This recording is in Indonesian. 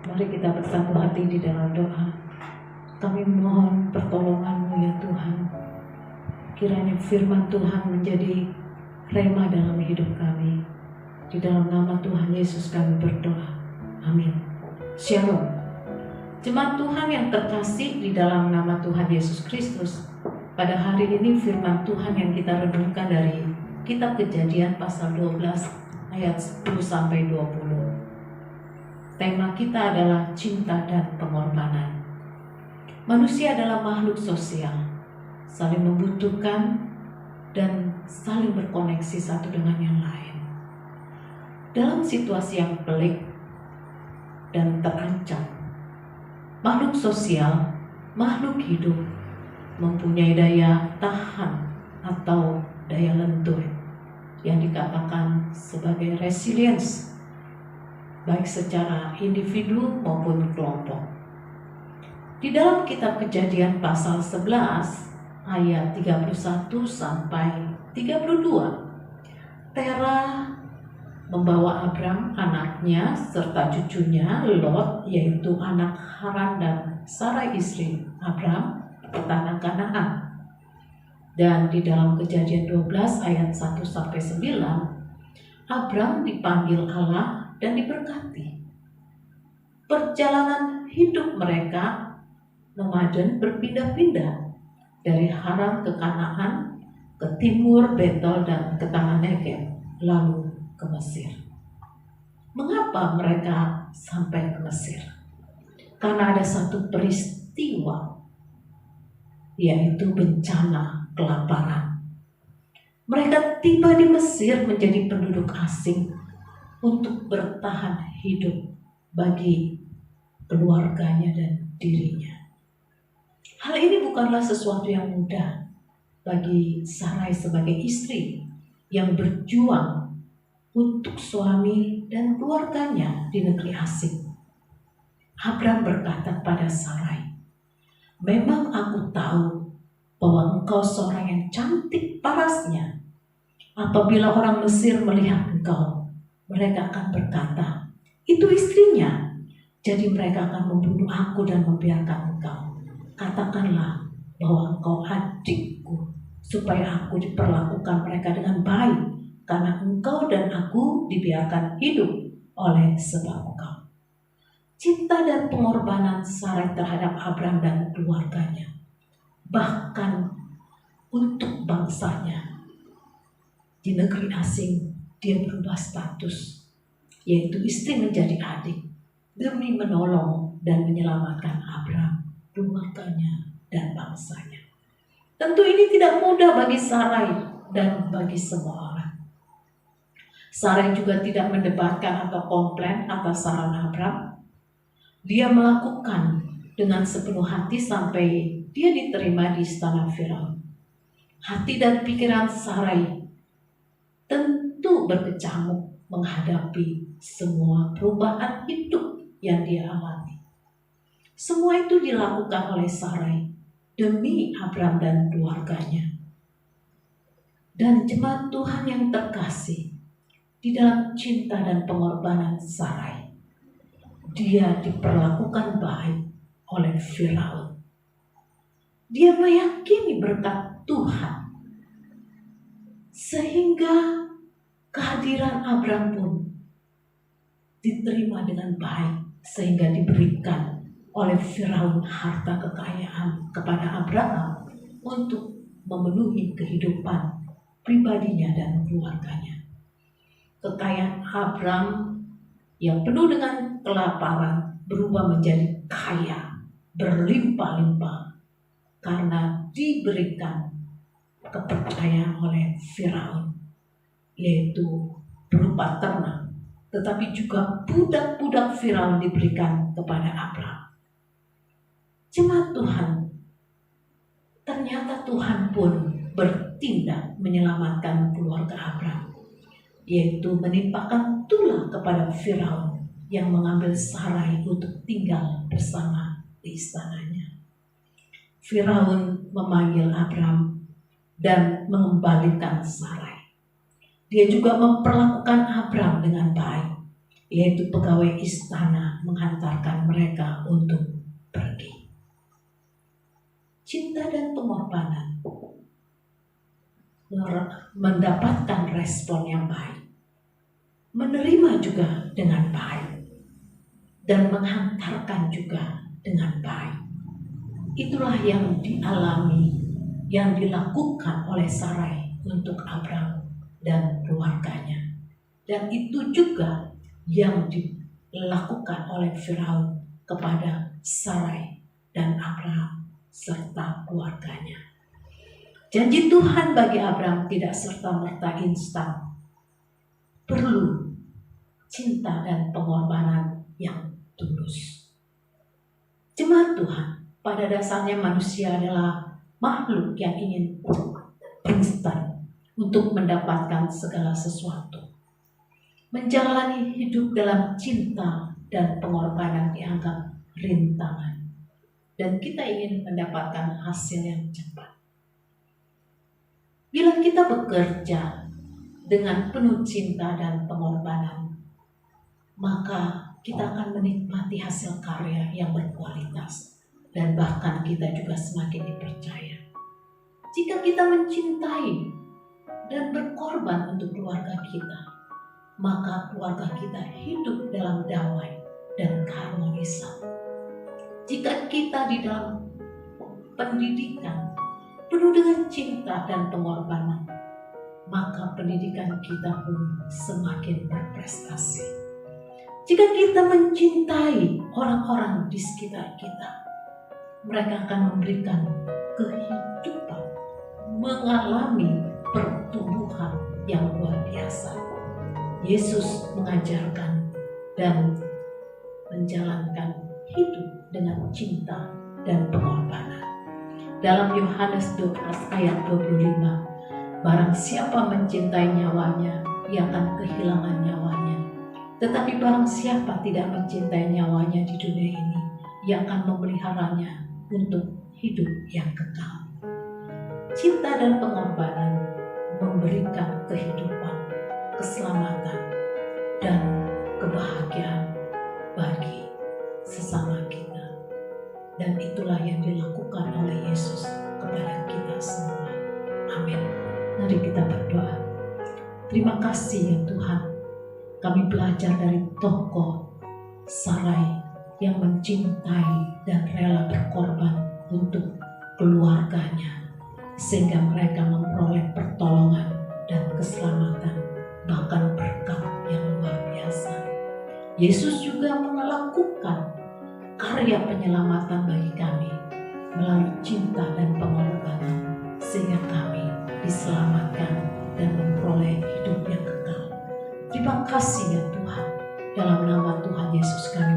Mari kita bersatu hati di dalam doa. Kami mohon pertolongan-Mu ya Tuhan. Kiranya firman Tuhan menjadi rema dalam hidup kami. Di dalam nama Tuhan Yesus kami berdoa. Amin. Shalom. Jemaat Tuhan yang terkasih di dalam nama Tuhan Yesus Kristus. Pada hari ini firman Tuhan yang kita renungkan dari Kitab Kejadian pasal 12 ayat 10-20. Tema kita adalah cinta dan pengorbanan. Manusia adalah makhluk sosial, saling membutuhkan dan saling berkoneksi satu dengan yang lain. Dalam situasi yang pelik dan terancam, makhluk sosial, makhluk hidup mempunyai daya tahan atau daya lentur yang dikatakan sebagai resilience, baik secara individu maupun kelompok. Di dalam kitab Kejadian pasal 11 ayat 31 sampai 32, Terah membawa Abram anaknya serta cucunya Lot, yaitu anak Haran dan Sarai istri Abram, ke tanah Kanaan. Dan di dalam Kejadian 12 ayat 1 sampai 9, Abram dipanggil Allah dan diberkati. Perjalanan hidup mereka nomaden berpindah-pindah dari Haran ke Kanaan, ke timur Betel dan ke tanah Negeb, lalu ke Mesir. Mengapa mereka sampai ke Mesir? Karena ada satu peristiwa, yaitu bencana kelaparan. Mereka tiba di Mesir menjadi penduduk asing untuk bertahan hidup bagi keluarganya dan dirinya. Hal ini bukanlah sesuatu yang mudah bagi Sarai sebagai istri yang berjuang untuk suami dan keluarganya di negeri asing. Abram berkata pada Sarai, "Memang aku tahu bahwa engkau seorang yang cantik parasnya. Apabila orang Mesir melihat engkau, mereka akan berkata, itu istrinya. Jadi mereka akan membunuh aku dan membiarkan engkau. Katakanlah bahwa engkau adikku, supaya aku diperlakukan mereka dengan baik, karena engkau dan aku dibiarkan hidup oleh sebab engkau." Cinta dan pengorbanan Sarai terhadap Abram dan keluarganya, bahkan untuk bangsanya di negeri asing, dia berubah status, yaitu istri menjadi adik, demi menolong dan menyelamatkan Abram, keluarganya, dan bangsanya. Tentu ini tidak mudah bagi Sarai dan bagi semua orang. Sarai juga tidak mendebatkan atau komplain atas saran Abram. Dia melakukan dengan sepenuh hati sampai dia diterima di istana Firaun. Hati dan pikiran Sarai tentu berkecamuk menghadapi semua perubahan hidup yang dia alami. Semua itu dilakukan oleh Sarai demi Abram dan keluarganya. Dan jemaat Tuhan yang terkasih, di dalam cinta dan pengorbanan Sarai, dia diperlakukan baik oleh Firaun. Dia meyakini berkat Tuhan, sehingga kehadiran Abram pun diterima dengan baik, sehingga diberikan oleh Firaun harta kekayaan kepada Abraham untuk memenuhi kehidupan pribadinya dan keluarganya. Kekayaan Abram yang penuh dengan kelaparan berubah menjadi kaya, berlimpah-limpah, karena diberikan kepercayaan oleh Firaun, yaitu berupa ternak, tetapi juga budak-budak Firaun diberikan kepada Abram. Jemaat Tuhan, ternyata Tuhan pun bertindak menyelamatkan keluarga Abram, yaitu menimpakan tulah kepada Firaun yang mengambil Sarai untuk tinggal bersama di istananya. Firaun memanggil Abram dan mengembalikan Sarai. Dia juga memperlakukan Abram dengan baik, yaitu pegawai istana menghantarkan mereka untuk pergi. Cinta dan pengorbanan mendapatkan respon yang baik, menerima juga dengan baik, dan menghantarkan juga dengan baik. Itulah yang dialami, yang dilakukan oleh Sarai untuk Abram dan keluarganya. Dan itu juga yang dilakukan oleh Firaun kepada Sarai dan Abram serta keluarganya. Janji Tuhan bagi Abram tidak serta-merta instan. Perlu cinta dan pengorbanan yang tulus. Jemaat Tuhan, pada dasarnya manusia adalah makhluk yang ingin instan untuk mendapatkan segala sesuatu. Menjalani hidup dalam cinta dan pengorbanan dianggap rintangan. Dan kita ingin mendapatkan hasil yang cepat. Bila kita bekerja dengan penuh cinta dan pengorbanan, maka kita akan menikmati hasil karya yang berkualitas. Dan bahkan kita juga semakin dipercaya. Jika kita mencintai dan berkorban untuk keluarga kita, maka keluarga kita hidup dalam damai dan keharmonisan. Jika kita di dalam pendidikan penuh dengan cinta dan pengorbanan, maka pendidikan kita pun semakin berprestasi. Jika kita mencintai orang-orang di sekitar kita, mereka akan memberikan kehidupan, mengalami pertumbuhan yang luar biasa. Yesus mengajarkan dan menjalankan hidup dengan cinta dan pengorbanan. Dalam Yohanes 12 ayat 25, barang siapa mencintai nyawanya, ia akan kehilangan nyawanya. Tetapi barang siapa tidak mencintai nyawanya di dunia ini, ia akan memeliharanya untuk hidup yang kekal. Cinta dan pengorbanan memberikan kehidupan, keselamatan, dan kebahagiaan bagi sesama kita. Dan itulah yang dilakukan oleh Yesus kepada kita semua. Amin. Mari kita berdoa. Terima kasih ya Tuhan, kami belajar dari tokoh Sarai yang mencintai dan rela berkorban untuk keluarganya, sehingga mereka memperoleh pertolongan dan keselamatan, bahkan berkat yang luar biasa. Yesus juga melakukan karya penyelamatan bagi kami melalui cinta dan pengorbanan, sehingga kami diselamatkan dan memperoleh hidup yang kekal. Terima kasih ya Tuhan, dalam nama Tuhan Yesus kami